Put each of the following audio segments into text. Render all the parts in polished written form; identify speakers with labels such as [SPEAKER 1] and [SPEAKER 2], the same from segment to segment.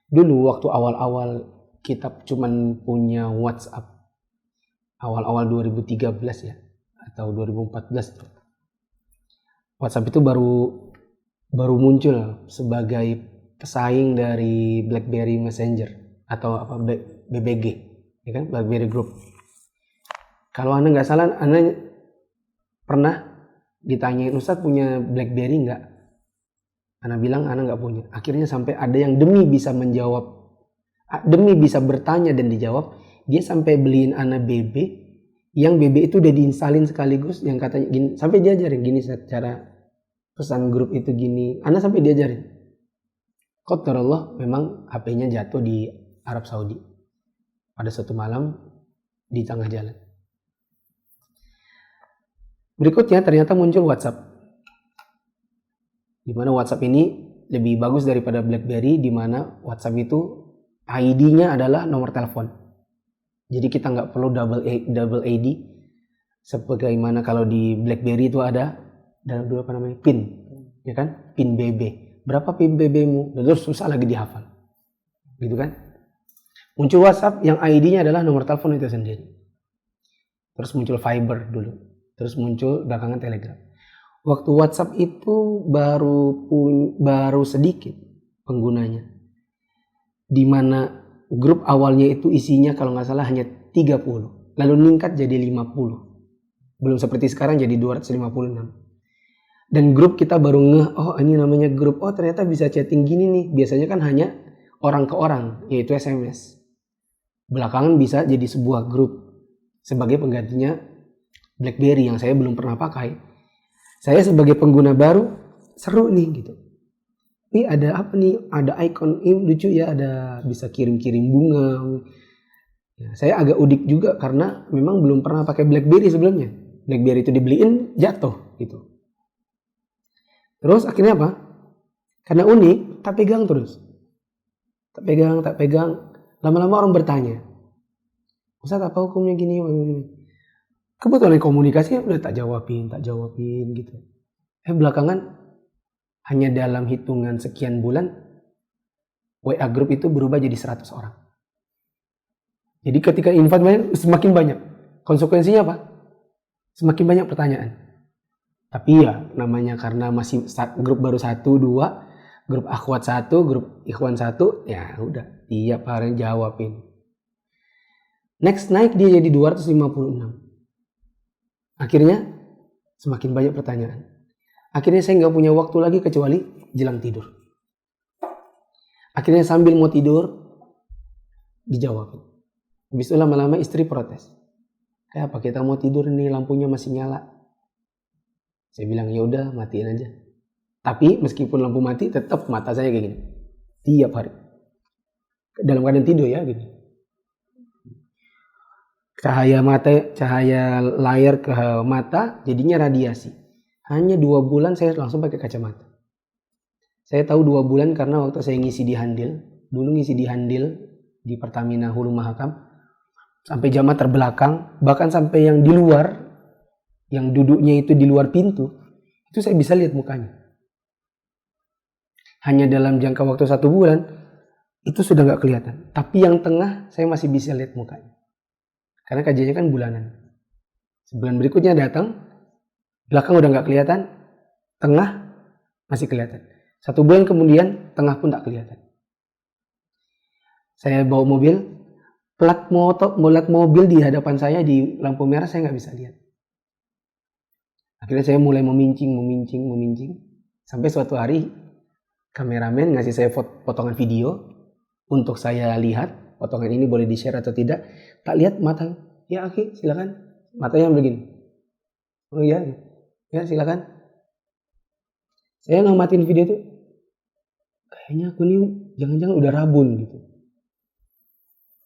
[SPEAKER 1] Dulu waktu awal-awal kita cuman punya WhatsApp, awal-awal 2013 ya, atau 2014 tuh. WhatsApp itu baru muncul sebagai pesaing dari BlackBerry Messenger atau apa BBG, ya kan, BlackBerry Group. Kalau Anda nggak salah, Anda pernah ditanyain, Ustadz punya BlackBerry nggak? Anda bilang Anda nggak punya. Akhirnya sampai ada yang demi bisa bertanya dan dijawab, dia sampai beliin Anda BB, yang BB itu udah diinstalin sekaligus, yang katanya gini, sampai diajarin gini cara pesan grup itu gini. Anda sampai diajarin. Qadarullah, memang HP-nya jatuh di Arab Saudi pada suatu malam di tengah jalan. Berikutnya ternyata muncul WhatsApp, di mana WhatsApp ini lebih bagus daripada BlackBerry, di mana WhatsApp itu ID-nya adalah nomor telepon. Jadi kita nggak perlu double ID, sebagaimana kalau di BlackBerry itu ada apa namanya, PIN, ya kan? PIN BB. Berapa PIN BB-mu? Terus susah lagi dihafal, gitu kan? Muncul WhatsApp yang ID-nya adalah nomor telepon itu sendiri. Terus muncul Viber dulu. Terus muncul belakangan Telegram. Waktu WhatsApp itu baru sedikit penggunanya. Di mana grup awalnya itu isinya kalau nggak salah hanya 30. Lalu meningkat jadi 50. Belum seperti sekarang jadi 256. Dan grup kita baru oh ini namanya grup. Oh ternyata bisa chatting gini nih. Biasanya kan hanya orang ke orang, yaitu SMS. Belakangan bisa jadi sebuah grup sebagai penggantinya BlackBerry yang saya belum pernah pakai. Saya sebagai pengguna baru, seru nih gitu. Ini ada apa nih? Ada icon ini lucu ya, ada bisa kirim-kirim bunga. Ya, saya agak udik juga karena memang belum pernah pakai BlackBerry sebelumnya. BlackBerry itu dibeliin jatuh gitu. Terus akhirnya apa? Karena unik, tak pegang terus. Tak pegang. Lama-lama orang bertanya, Ustaz apa hukumnya gini? Kebetulan komunikasi udah tak jawabin gitu. Belakangan hanya dalam hitungan sekian bulan WA group itu berubah jadi 100 orang. Jadi ketika invite semakin banyak. Konsekuensinya apa? Semakin banyak pertanyaan. Tapi ya namanya karena masih grup baru 1, 2, grup akhwat 1, grup ikhwan 1, ya udah tiap hari jawabin. Next naik dia jadi 256. Akhirnya semakin banyak pertanyaan. Akhirnya saya nggak punya waktu lagi kecuali jelang tidur. Akhirnya sambil mau tidur dijawab. Habis itu lama-lama istri protes. Kayak apa kita mau tidur nih lampunya masih nyala. Saya bilang ya udah matiin aja. Tapi meskipun lampu mati tetap mata saya kayak gini. Tiap hari. Dalam keadaan tidur ya gini. Cahaya layar ke mata jadinya radiasi. Hanya 2 bulan saya langsung pakai kacamata. Saya tahu 2 bulan karena waktu saya ngisi di Handil. Dulu ngisi di Handil di Pertamina Hulu Mahakam. Sampai jamaah terbelakang. Bahkan sampai yang di luar. Yang duduknya itu di luar pintu. Itu saya bisa lihat mukanya. Hanya dalam jangka waktu 1 bulan. Itu sudah gak kelihatan. Tapi yang tengah saya masih bisa lihat mukanya. Karena kajiannya kan bulanan. Sebulan berikutnya datang, belakang udah nggak kelihatan, tengah masih kelihatan. 1 bulan kemudian, tengah pun tak kelihatan. Saya bawa mobil, plat mobil di hadapan saya di lampu merah saya nggak bisa lihat. Akhirnya saya mulai memincing. Sampai suatu hari, kameramen ngasih saya potongan video untuk saya lihat. Potongan ini boleh di-share atau tidak. Tak lihat mata. Ya oke, silakan. Matanya begini. Oh iya. Ya silakan. Saya ngamatin video itu. Kayaknya aku nih jangan-jangan udah rabun gitu.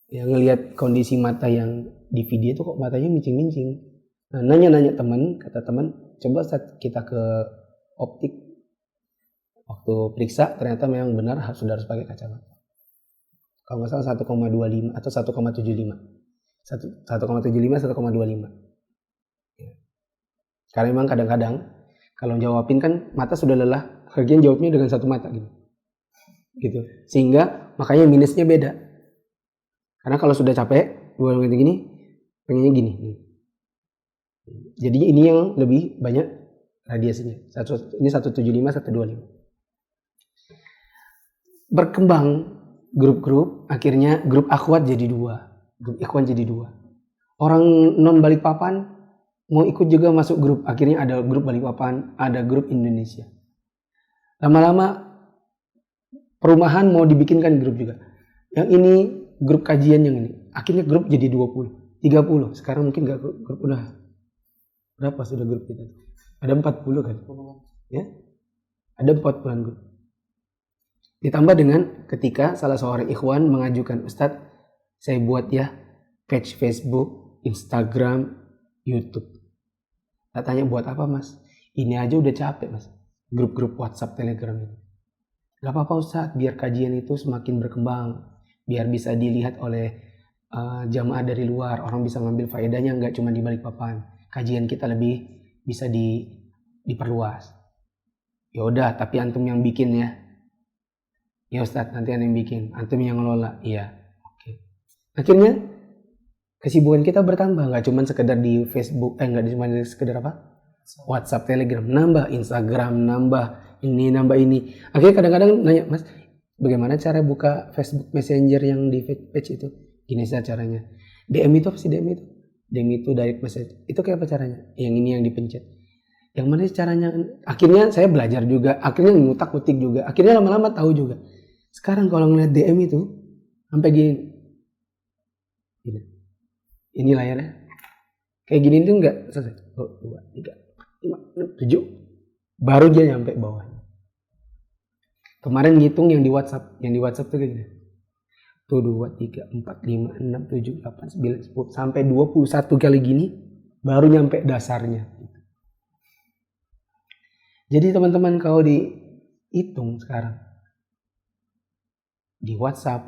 [SPEAKER 1] Ya ngelihat kondisi mata yang di video itu kok matanya mincing-mincing. Nah, nanya teman, kata teman, coba saat kita ke optik. Waktu periksa ternyata memang benar sudah harus pakai kacamata. Kalau nggak salah 1,25 atau 1,75. 1,75, 1,25. Ya. Karena memang kadang-kadang kalau jawabin kan mata sudah lelah, bagian jawabnya dengan 1 mata gitu. gitu. Sehingga makanya minusnya beda. Karena kalau sudah capek, dua gini, pengennya gini. Jadinya ini yang lebih banyak radiasinya. Ini 175, 125. Berkembang grup-grup, akhirnya grup akhwat jadi 2, grup ikhwan jadi 2. Orang non Balikpapan mau ikut juga masuk grup, akhirnya ada grup Balikpapan, ada grup Indonesia. Lama-lama perumahan mau dibikinkan grup juga. Yang ini grup kajian, yang ini akhirnya grup jadi 20, 30. Sekarang mungkin gak grup, udah berapa sudah grup kita? Ada 40 kan? Ya, ada 40 grup. Ditambah dengan ketika salah seorang ikhwan mengajukan, Ustadz, saya buat ya page Facebook, Instagram, YouTube. Saya tanya, buat apa mas? Ini aja udah capek mas, grup-grup WhatsApp, Telegram ini. Gak apa-apa Ustadz, biar kajian itu semakin berkembang, biar bisa dilihat oleh jamaah dari luar, orang bisa ngambil faedahnya nggak cuma di Balikpapan. Kajian kita lebih bisa diperluas. Ya udah, tapi antum yang bikin ya. Ya Ustadz, nanti antum yang bikin, antum yang ngelola. Iya, oke. Akhirnya kesibukan kita bertambah, nggak cuma sekedar di Facebook, nggak cuma sekedar apa? WhatsApp, Telegram, nambah Instagram, nambah ini, nambah ini. Akhirnya kadang-kadang nanya, mas, bagaimana cara buka Facebook Messenger yang di page itu? Gini saja caranya. DM itu apa sih DM itu? DM itu direct message. Itu kayak apa caranya? Yang ini yang dipencet. Yang mana sih caranya? Akhirnya saya belajar juga. Akhirnya ngutak-ngutik juga. Akhirnya lama-lama tahu juga. Sekarang kalau ngeliat DM itu sampai gini. Ini layarnya. Kayak gini tuh enggak selesai. 2, 3, 4, 5, 6, 7. Baru dia nyampe bawah. Kemarin ngitung yang di WhatsApp. Yang di WhatsApp tuh kayak gini. 1, 2, 3, 4, 5, 6, 7, 8, 9, 10. Sampai 21 kali gini. Baru nyampe dasarnya. Jadi teman-teman kalau dihitung sekarang. Di WhatsApp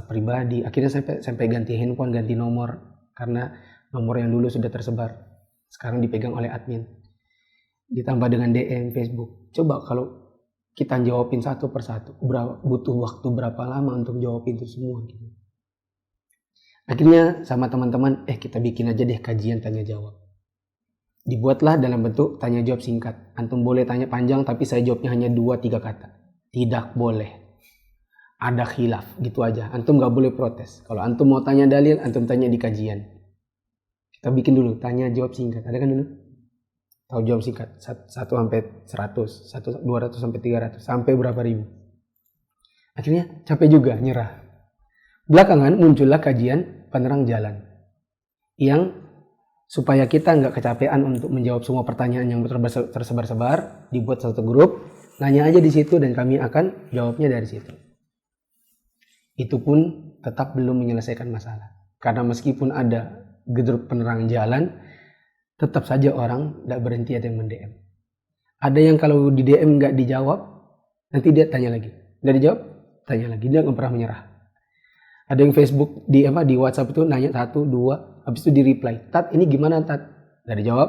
[SPEAKER 1] pribadi, akhirnya sampai ganti handphone, ganti nomor, karena nomor yang dulu sudah tersebar sekarang dipegang oleh admin. Ditambah dengan DM Facebook. Coba kalau kita jawabin satu persatu, butuh waktu berapa lama untuk jawabin itu semua gitu. Akhirnya sama teman-teman, kita bikin aja deh kajian tanya jawab. Dibuatlah dalam bentuk tanya jawab singkat. Antum boleh tanya panjang tapi saya jawabnya hanya 2-3 kata. Tidak boleh. Ada khilaf, gitu aja. Antum gak boleh protes. Kalau antum mau tanya dalil, antum tanya di kajian. Kita bikin dulu, tanya jawab singkat. Ada kan dulu? Tahu jawab singkat, 1 sampai 100, 200 sampai 300, sampai berapa ribu. Akhirnya capek juga, nyerah. Belakangan muncullah kajian penerang jalan. Yang supaya kita nggak kecapean untuk menjawab semua pertanyaan yang tersebar-sebar, dibuat satu grup, nanya aja di situ dan kami akan jawabnya dari situ. Itu pun tetap belum menyelesaikan masalah. Karena meskipun ada grup penerang jalan, tetap saja orang tidak berhenti ada yang mend-DM. Ada yang kalau di DM nggak dijawab, nanti dia tanya lagi. Nggak dijawab, tanya lagi. Dia nggak pernah menyerah. Ada yang Facebook di WhatsApp itu nanya 1, 2, habis itu di reply. Tat, ini gimana Tat? Nggak dijawab.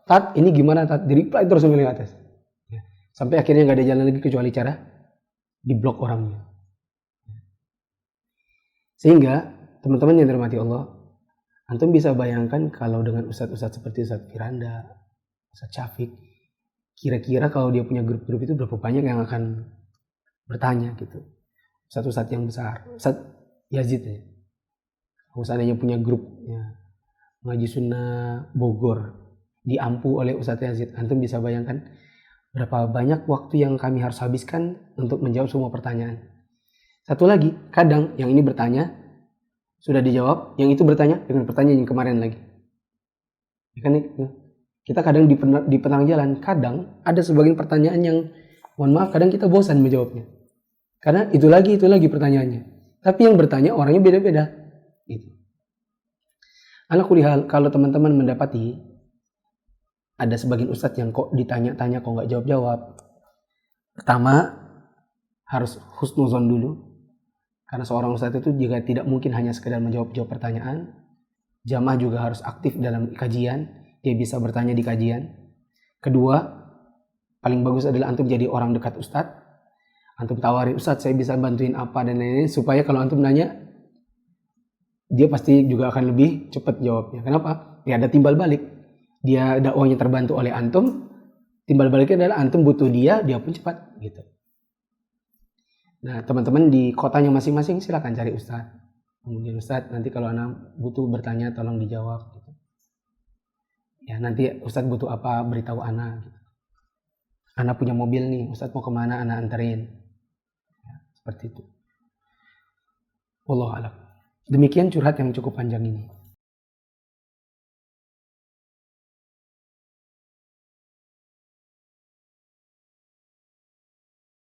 [SPEAKER 1] Tat, ini gimana Tat? Di reply terus sampai ke atas. Sampai akhirnya nggak ada jalan lagi kecuali cara diblok orangnya. Sehingga teman-teman yang dirahmati Allah, antum bisa bayangkan kalau dengan ustadz-ustadz seperti Ustadz Firanda, Ustadz Syafiq, kira-kira kalau dia punya grup-grup itu berapa banyak yang akan bertanya gitu. Ustadz-ustadz yang besar, Ustadz Yazid ya. Kalau seandainya punya grupnya Ngaji Sunnah Bogor diampu oleh Ustadz Yazid, antum bisa bayangkan berapa banyak waktu yang kami harus habiskan untuk menjawab semua pertanyaan. Satu lagi, kadang yang ini bertanya sudah dijawab, yang itu bertanya dengan pertanyaan yang kemarin lagi. Ya kan, kita kadang di penang jalan, kadang ada sebagian pertanyaan yang, mohon maaf, kadang kita bosan menjawabnya. Karena itu lagi pertanyaannya. Tapi yang bertanya orangnya beda-beda. Gitu. Ala kulli hal, kalau teman-teman mendapati ada sebagian ustadz yang kok ditanya-tanya kok nggak jawab-jawab. Pertama, harus husnuzon dulu. Karena seorang ustadz itu juga tidak mungkin hanya sekedar menjawab pertanyaan. Jamaah juga harus aktif dalam kajian. Dia bisa bertanya di kajian. Kedua, paling bagus adalah antum jadi orang dekat ustadz. Antum tawarin, Ustadz saya bisa bantuin apa dan lain-lain, supaya kalau antum nanya dia pasti juga akan lebih cepat jawabnya. Kenapa? Ya ada timbal balik. Dia dakwahnya terbantu oleh antum, timbal baliknya adalah antum butuh dia pun cepat gitu. Nah, teman-teman di kotanya masing-masing silakan cari Ustadz. Kemudian Ustadz, nanti kalau anak butuh bertanya tolong dijawab gitu. Ya, nanti Ustadz butuh apa, beritahu anak gitu. Anak punya mobil nih, Ustadz mau kemana, anak anterin. Ya, seperti itu. Wallahu a'lam. Demikian curhat yang cukup panjang ini.